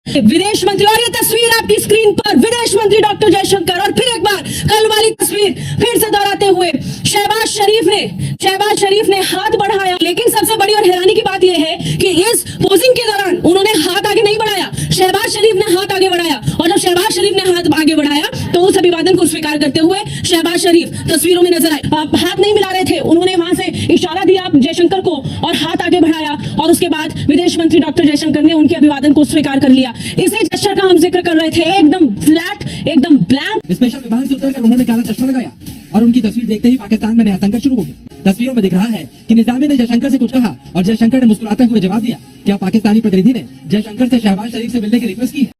विदेश मंत्री, और ये तस्वीर आपकी स्क्रीन पर विदेश मंत्री डॉक्टर जयशंकर, और फिर एक बार कल वाली तस्वीर फिर से दोहराते हुए शहबाज शरीफ ने हाथ बढ़ाया। लेकिन सबसे बड़ी और हैरानी की बात यह है कि इस पोजिंग के दौरान उन्होंने हाथ आगे नहीं बढ़ाया, शहबाज शरीफ ने हाथ आगे बढ़ाया। और जब शहबाज शरीफ ने हाथ आगे बढ़ाया तो उस अभिवादन को स्वीकार करते हुए शहबाज शरीफ तस्वीरों में नजर आए। हाथ नहीं मिला रहे थे, उन्होंने वहां से इशारा दिया जयशंकर को और हाथ आगे बढ़ाया, और उसके बाद विदेश मंत्री डॉक्टर जयशंकर ने उनके अभिवादन को स्वीकार कर लिया। इसी जेस्चर का हम जिक्र कर रहे थे, एकदम फ्लैट, एकदम ब्लैंक। स्पेशल विमान से उतरकर उन्होंने काला चश्मा लगाया और उनकी तस्वीर देखते ही पाकिस्तान में नया संकट शुरू हो गया। तस्वीरों में दिख रहा है कि निजामी ने जयशंकर से कुछ कहा और जयशंकर ने मुस्कुराते हुए जवाब दिया। क्या पाकिस्तानी प्रतिनिधि ने जयशंकर से शहबाज शरीफ से मिलने की रिक्वेस्ट की है?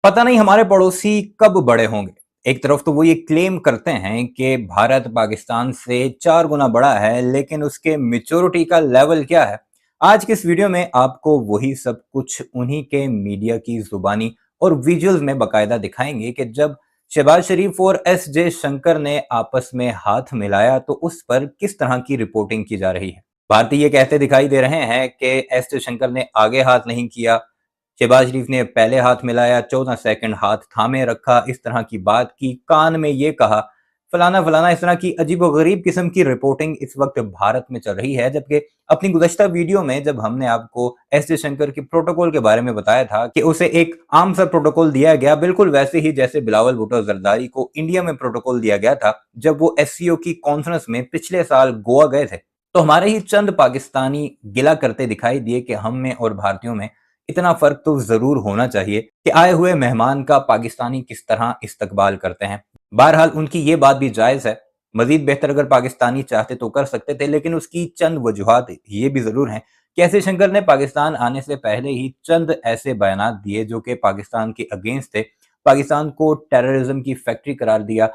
पता नहीं हमारे पड़ोसी कब बड़े होंगे। एक तरफ तो वो ये क्लेम करते हैं कि भारत पाकिस्तान से 4 गुना बड़ा है, लेकिन उसके मैच्योरिटी का लेवल क्या है? आज के इस वीडियो में आपको वही सब कुछ उन्हीं के मीडिया की जुबानी और विजुअल्स में बाकायदा दिखाएंगे कि जब शहबाज शरीफ और एस जयशंकर ने आपस में हाथ मिलाया तो उस पर किस तरह की रिपोर्टिंग की जा रही है। भारतीय ये कहते दिखाई दे रहे हैं कि एस जयशंकर ने आगे हाथ नहीं किया, शहबाज शरीफ ने पहले हाथ मिलाया, 14 सेकंड हाथ थामे रखा, इस तरह की बात की, कान में ये कहा, फलाना फलाना, इस तरह की अजीबोगरीब किस्म की रिपोर्टिंग इस वक्त भारत में चल रही है। जबकि अपनी गुज़श्ता वीडियो में जब हमने आपको एस जयशंकर के प्रोटोकॉल के बारे में बताया था कि उसे एक आम सा प्रोटोकॉल दिया गया, बिल्कुल वैसे ही जैसे बिलावल भुट्टो जरदारी को इंडिया में प्रोटोकॉल दिया गया था जब वो एससीओ की कॉन्फ्रेंस में पिछले साल गोवा गए थे। तो हमारे ही चंद पाकिस्तानी गिला करते दिखाई दिए कि हम में और भारतीयों में इतना फर्क तो जरूर होना चाहिए कि आए हुए मेहमान का पाकिस्तानी किस तरह इस्तकबाल करते हैं। बहरहाल उनकी ये बात भी जायज है, मजीद बेहतर अगर पाकिस्तानी चाहते तो कर सकते थे, लेकिन उसकी चंद वजूहात ये भी जरूर हैं कि एस जयशंकर ने पाकिस्तान आने से पहले ही चंद ऐसे बयानात दिए जो कि पाकिस्तान के अगेंस्ट थे, पाकिस्तान को टेररिज्म की फैक्ट्री करार दिया,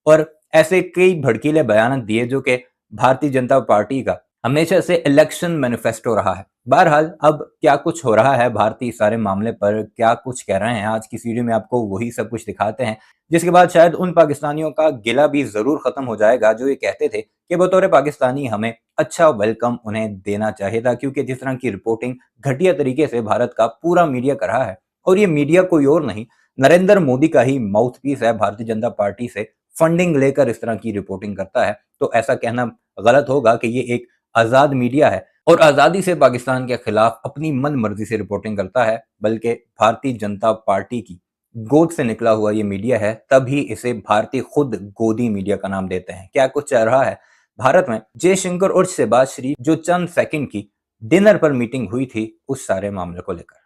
और ऐसे कई भड़कीले बयान दिए जो कि भारतीय जनता पार्टी का हमेशा से इलेक्शन मैनिफेस्टो रहा है। बहरहाल अब क्या कुछ हो रहा है भारतीय सारे मामले पर, क्या कुछ कह रहे हैं, आज की वीडियो में आपको वही सब कुछ दिखाते हैं, जिसके बाद शायद उन पाकिस्तानियों का गिला भी जरूर खत्म हो जाएगा जो ये कहते थे कि बतौर पाकिस्तानी हमें अच्छा वेलकम उन्हें देना चाहिए था, क्योंकि जिस तरह की रिपोर्टिंग घटिया तरीके से भारत का पूरा मीडिया कर रहा है, और ये मीडिया कोई और नहीं, नरेंद्र मोदी का ही माउथपीस है, भारतीय जनता पार्टी से फंडिंग लेकर इस तरह की रिपोर्टिंग करता है। तो ऐसा कहना गलत होगा कि ये एक आजाद मीडिया है और आजादी से पाकिस्तान के खिलाफ अपनी मन मर्जी से रिपोर्टिंग करता है, बल्कि भारतीय जनता पार्टी की गोद से निकला हुआ ये मीडिया है, तभी इसे भारतीय खुद गोदी मीडिया का नाम देते हैं। क्या कुछ चल रहा है भारत में जयशंकर और शहबाज शरीफ जो चंद सेकंड की डिनर पर मीटिंग हुई थी उस सारे मामले को लेकर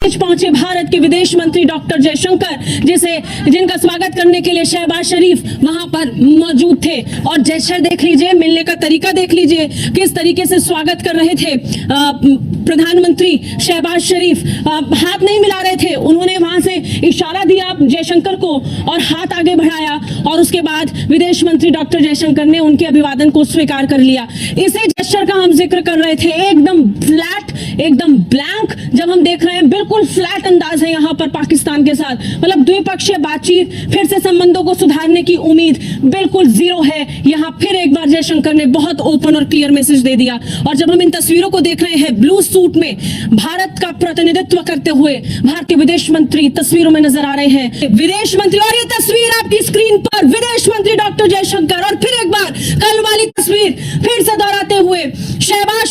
पहुंचे भारत के विदेश मंत्री डॉक्टर जयशंकर, जिनका स्वागत करने के लिए शहबाज शरीफ वहां पर मौजूद थे। और जेस्चर देख लीजिए, मिलने का तरीका देख लीजिए, किस तरीके से स्वागत कर रहे थे प्रधानमंत्री शहबाज शरीफ। हाथ नहीं मिला रहे थे, उन्होंने वहां से इशारा दिया जयशंकर को और हाथ आगे बढ़ाया, और उसके बाद विदेश मंत्री डॉक्टर जयशंकर ने उनके अभिवादन को स्वीकार कर लिया। इसी जेस्चर का हम जिक्र कर रहे थे, एकदम फ्लैट, एकदम ब्लैंक। जब हम देख रहे हैं बिल्कुल फ्लैट अंदाज है यहाँ पर पाकिस्तान के साथ, मतलब द्विपक्षीय बातचीत, फिर से संबंधों को सुधारने की उम्मीद बिल्कुल जीरो है। यहाँ फिर एक बार जयशंकर ने बहुत ओपन और क्लियर मैसेज दे दिया। और जब हम इन तस्वीरों को देख रहे हैं, ब्लू सूट में भारत का प्रतिनिधित्व करते हुए भारतीय विदेश मंत्री तस्वीरों में नजर आ रहे हैं, विदेश मंत्री। और ये तस्वीर आपकी स्क्रीन पर विदेश मंत्री डॉक्टर जयशंकर, और फिर एक बार कल वाली तस्वीर फिर से दोहराते हुए शहबाज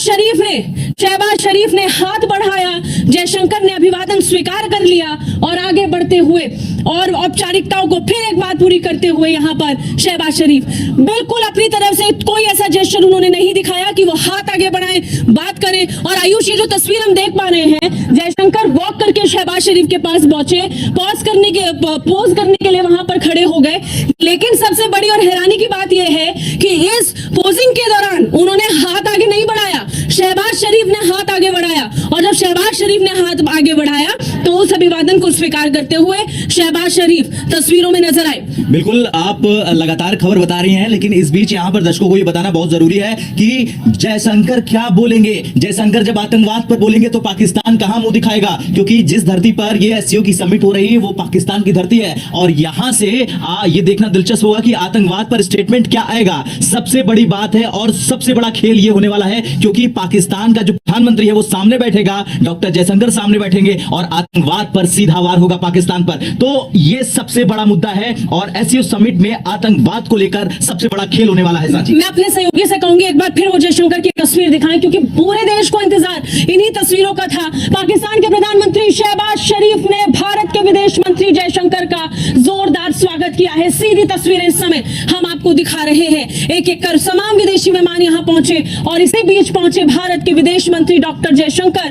शरीफ ने हाथ बढ़ाया, जयशंकर ने अभिवादन स्वीकार कर लिया, और आगे बढ़ते हुए और औपचारिकताओं को फिर एक बार पूरी करते हुए यहाँ पर शहबाज शरीफ बिल्कुल अपनी तरफ से कोई ऐसा जेस्चर उन्होंने नहीं दिखाया कि वो हाथ आगे बढ़ाएं, बात करें। और आयुष, ये जो तस्वीर हम देख पा रहे हैं, जयशंकर वॉक करके शहबाज शरीफ के पास पहुंचे, पोज करने के लिए वहां पर खड़े हो गए। लेकिन सबसे बड़ी और हैरानी की बात यह है कि इस पोजिंग के दौरान उन्होंने हाथ आगे नहीं बढ़ाया, शहबाज शरीफ ने हाथ आगे बढ़ाया। और जब शहबाज शरीफ ने हाथ आगे बढ़ाया तो उस अभिवादन को स्वीकार करते हुए शहबाज शरीफ तस्वीरों में नजर आए। बिल्कुल, आप लगातार खबर बता रही हैं, लेकिन इस बीच यहाँ पर दर्शकों को ये बताना बहुत जरूरी है कि जयशंकर क्या बोलेंगे। जयशंकर जब आतंकवाद पर बोलेंगे तो पाकिस्तान कहां मुंह दिखाएगा, क्योंकि जिस धरती पर ये एससीओ की समिट हो रही है वो पाकिस्तान की धरती है। और यहां से ये देखना दिलचस्प होगा कि आतंकवाद पर स्टेटमेंट क्या आएगा। सबसे बड़ी बात है और सबसे बड़ा खेल ये होने वाला है, क्योंकि पाकिस्तान का जो प्रधानमंत्री है वो सामने बैठे बैठेगा, डॉक्टर जयशंकर सामने बैठेंगे और आतंकवाद पर सीधा वार होगा पाकिस्तान पर। तो ये सबसे बड़ा मुद्दा है और एससीओ समिट में आतंकवाद को लेकर सबसे बड़ा खेल होने वाला है। साची, मैं अपने सहयोगी से कहूंगी एक बार फिर वो जयशंकर की तस्वीर दिखाएं, क्योंकि पूरे देश को इंतजार इन्हीं तस्वीरों का था। पाकिस्तान के प्रधानमंत्री शहबाज शरीफ ने भारत के विदेश मंत्री जयशंकर का जोरदार स्वागत किया है। सीधी तस्वीरें इस समय हम आपको दिखा रहे हैं। एक एक कर तमाम विदेशी मेहमान यहां पहुंचे और इसी बीच पहुंचे भारत के विदेश मंत्री डॉक्टर जयशंकर,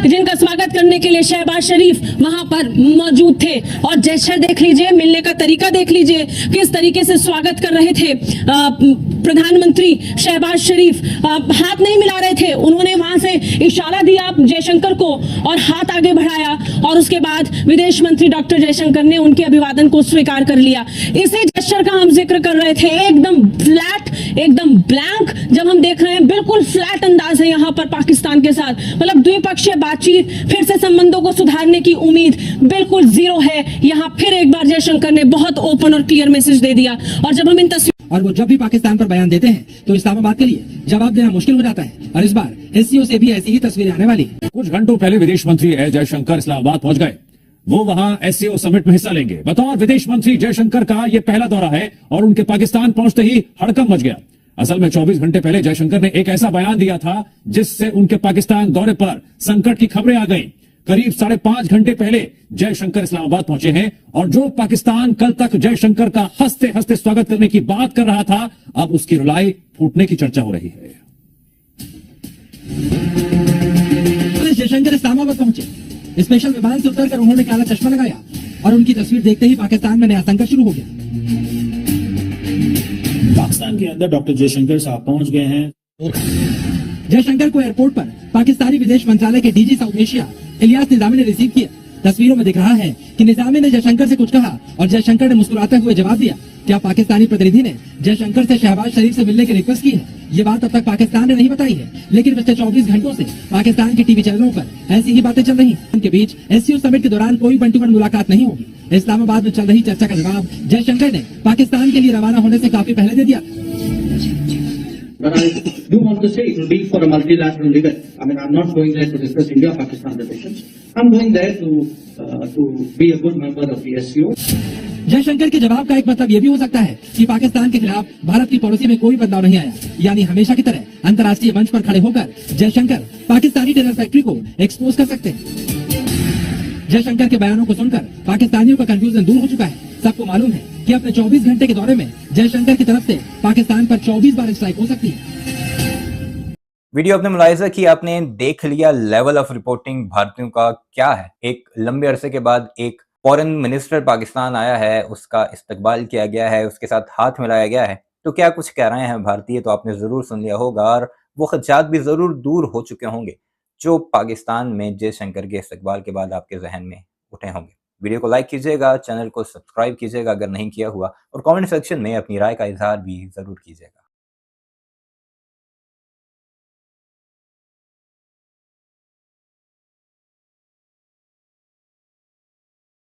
जिनका स्वागत करने के लिए शहबाज शरीफ वहां पर मौजूद थे। और जैसे देख लीजिए, मिलने का तरीका देख लीजिए, किस तरीके से स्वागत कर रहे थे प्रधानमंत्री शहबाज शरीफ। हाथ नहीं मिला रहे थे, उन्होंने वहां से इशारा दिया जयशंकर को और हाथ आगे बढ़ाया और उसके बाद विदेश मंत्री डॉक्टर जयशंकर ने उनके अभिवादन को स्वीकार कर लिया। इसी जेस्चर का हम जिक्र कर रहे थे, एकदम फ्लैट, एकदम ब्लैंक। जब हम देख रहे हैं बिल्कुल फ्लैट अंदाज है यहाँ पर पाकिस्तान के साथ, मतलब द्विपक्षीय बातचीत, फिर से संबंधों को सुधारने की उम्मीद बिल्कुल जीरो है। यहाँ फिर एक बार जयशंकर ने बहुत ओपन और क्लियर मैसेज दे दिया। और जब हम इन और वो जब भी पाकिस्तान पर बयान देते हैं तो इस्लामाबाद के लिए जवाब देना मुश्किल हो जाता है। और इस बार एससीओ से भी ऐसी ही तस्वीरें आने वाली। कुछ घंटों पहले विदेश मंत्री एस जयशंकर इस्लामाबाद पहुंच गए। वो वहां एससीओ समिट में हिस्सा लेंगे। बतौर विदेश मंत्री जयशंकर का ये पहला दौरा है और उनके पाकिस्तान पहुंचते ही हड़कंप मच गया। असल में 24 घंटे पहले जयशंकर ने एक ऐसा बयान दिया था जिससे उनके पाकिस्तान दौरे पर संकट की खबरें आ गईं। करीब 5.5 घंटे पहले जयशंकर इस्लामाबाद पहुंचे हैं और जो पाकिस्तान कल तक जयशंकर का हंसते हंसते स्वागत करने की बात कर रहा था, अब उसकी रुलाई फूटने की चर्चा हो रही है। जयशंकर इस्लामाबाद पहुंचे। स्पेशल विमान से उतरकर उन्होंने काला चश्मा लगाया और उनकी तस्वीर देखते ही पाकिस्तान में नया संकट शुरू हो गया। पाकिस्तान के अंदर डॉक्टर जयशंकर साहब पहुंच गए हैं। जयशंकर को एयरपोर्ट पर पाकिस्तानी विदेश मंत्रालय के DG south Asia Ilyas Nizami ने रिसीव किया। तस्वीरों में दिख रहा है कि निजामी ने जयशंकर से कुछ कहा और जयशंकर ने मुस्कुराते हुए जवाब दिया। क्या पाकिस्तानी प्रतिनिधि ने जयशंकर से शहबाज शरीफ से मिलने की रिक्वेस्ट की है? ये बात अब तक पाकिस्तान ने नहीं बताई है, लेकिन पिछले 24 घंटों से पाकिस्तान के टीवी चैनलों पर ऐसी ही बातें चल रही हैं। उनके बीच एससीओ समिट के दौरान कोई 1-to-1 मुलाकात नहीं होगी। इस्लामाबाद में चल रही चर्चा का जवाब जयशंकर ने पाकिस्तान के लिए रवाना होने से काफी पहले दे दिया। But I do want to say it will be for a multilateral event. I mean, I'm not going there to discuss India-Pakistan relations. I'm going there to be a good member of the SCO. Jaishankar के जवाब का एक मतलब ये भी हो सकता है कि पाकिस्तान के खिलाफ भारत की पॉलिसी में कोई बदलाव नहीं आया, यानी हमेशा की तरह अंतर्राष्ट्रीय मंच पर खड़े होकर जयशंकर पाकिस्तानी टेलर फैक्ट्री को एक्सपोज कर सकते हैं। जयशंकर के बयानों को सुनकर पाकिस्तानियों का कंफ्यूजन दूर हो चुका है। सबको मालूम है कि अपने 24 घंटे के दौरे में जयशंकर की तरफ से पाकिस्तान पर 24 बार स्ट्राइक हो सकती है। वीडियो आपने मुलाहिजा की, आपने देख लिया लेवल ऑफ रिपोर्टिंग भारतीयों का क्या है। एक लंबे अरसे के बाद एक फॉरेन मिनिस्टर पाकिस्तान आया है, उसका इस्तकबाल किया गया है, उसके साथ हाथ मिलाया गया है, तो क्या कुछ कह रहे हैं भारतीय, तो आपने जरूर सुन लिया होगा और वो खदशात भी जरूर दूर हो चुके होंगे जो पाकिस्तान में जयशंकर के इस्तकबाल के बाद आपके जहन में उठे होंगे। वीडियो को लाइक कीजिएगा, चैनल को सब्सक्राइब कीजिएगा अगर नहीं किया हुआ, और कमेंट सेक्शन में अपनी राय का इजहार भी जरूर कीजिएगा।